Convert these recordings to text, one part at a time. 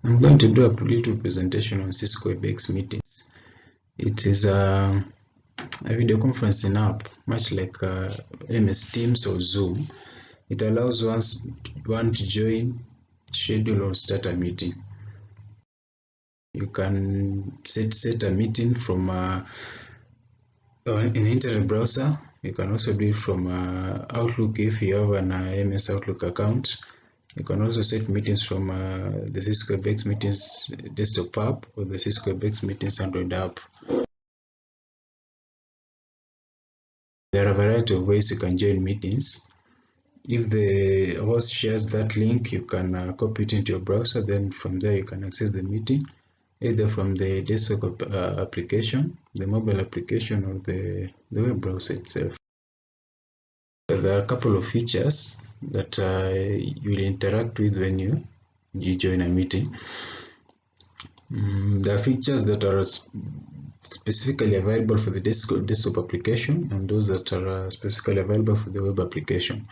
I'm going to do a little presentation on Cisco WebEx Meetings. It is a video conferencing app, much like MS Teams or Zoom. It allows one to join, schedule, or start a meeting. You can set a meeting from an internet browser. You can also do it from Outlook if you have an MS Outlook account. You can also set meetings from the Cisco WebEx Meetings desktop app or the Cisco WebEx Meetings Android app. There are a variety of ways you can join meetings. If the host shares that link, you can copy it into your browser. Then from there you can access the meeting, either from the desktop application, the mobile application, or the web browser itself. There are a couple of features that you will interact with when you join a meeting. There are features that are specifically available for the desktop application and those that are specifically available for the web application.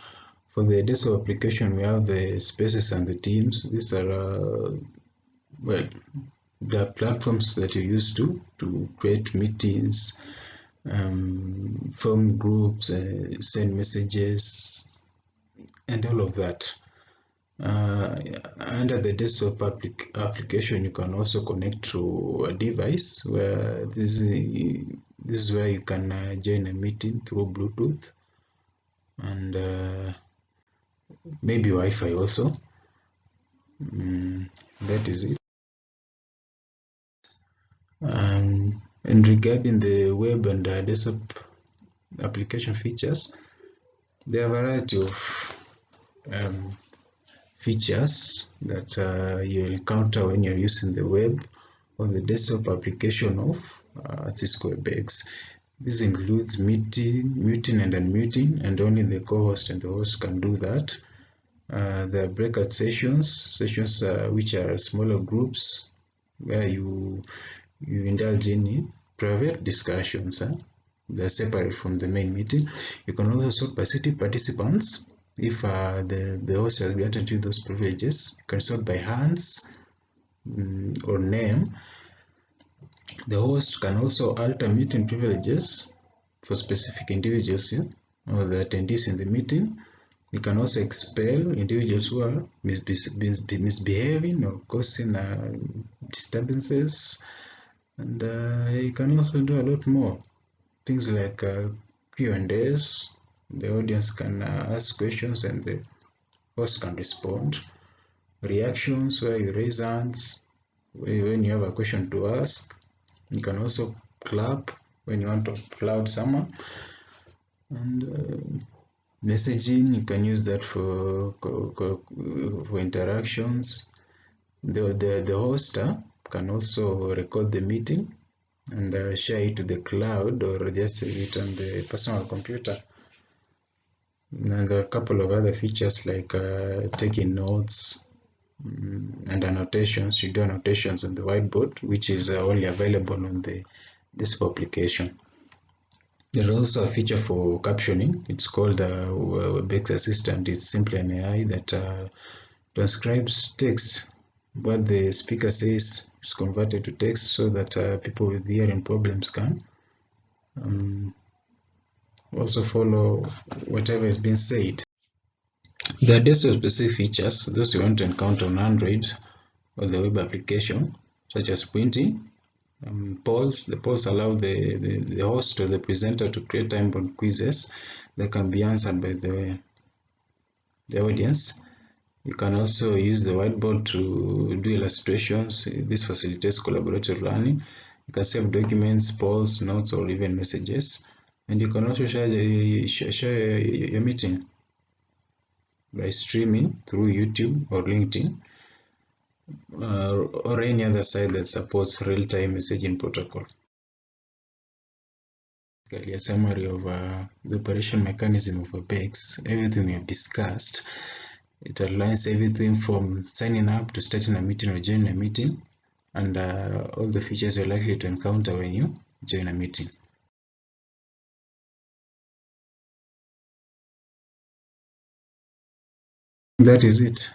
For the desktop application, we have the spaces and the teams. These are the platforms that you use to create meetings, form groups, send messages, and all of that. Under the desktop application, you can also connect to a device where this is where you can join a meeting through Bluetooth and maybe Wi-Fi also. That is it. And regarding the web and desktop application features, there are a variety of features that you'll encounter when you're using the web or the desktop application of Cisco WebEx. This includes muting and unmuting, and only the co-host and the host can do that. There are breakout sessions which are smaller groups where you indulge in private discussions. They're separate from the main meeting. You can also sort by city participants. If the host has granted you those privileges, you can sort by hands or name. The host can also alter meeting privileges for specific individuals or the attendees in the meeting. You can also expel individuals who are misbehaving or causing disturbances, and you can also do a lot more things like Q&As. The audience can ask questions and the host can respond. Reactions, where you raise hands when you have a question to ask. You can also clap when you want to applaud someone. And messaging, you can use that for interactions. The host can also record the meeting and share it to the cloud or just save it on the personal computer. And there are a couple of other features like taking notes and annotations. You do annotations on the whiteboard, which is only available on the desktop application. There's also a feature for captioning. It's called WebEx Assistant. It's simply an AI that transcribes text. What the speaker says is converted to text so that people with hearing problems can also follow whatever is being said. There are desktop specific features, those you want to encounter on Android or the web application, such as printing. Polls. The polls allow the host or the presenter to create time-bound quizzes that can be answered by the audience. You can also use the whiteboard to do illustrations. This facilitates collaborative learning. You can save documents, polls, notes, or even messages. And you can also share your meeting by streaming through YouTube or LinkedIn or any other site that supports real-time messaging protocol. Basically, a summary of the operation mechanism of WebEx. Everything we have discussed. It outlines everything from signing up to starting a meeting or joining a meeting, and all the features you're likely to encounter when you join a meeting. That is it.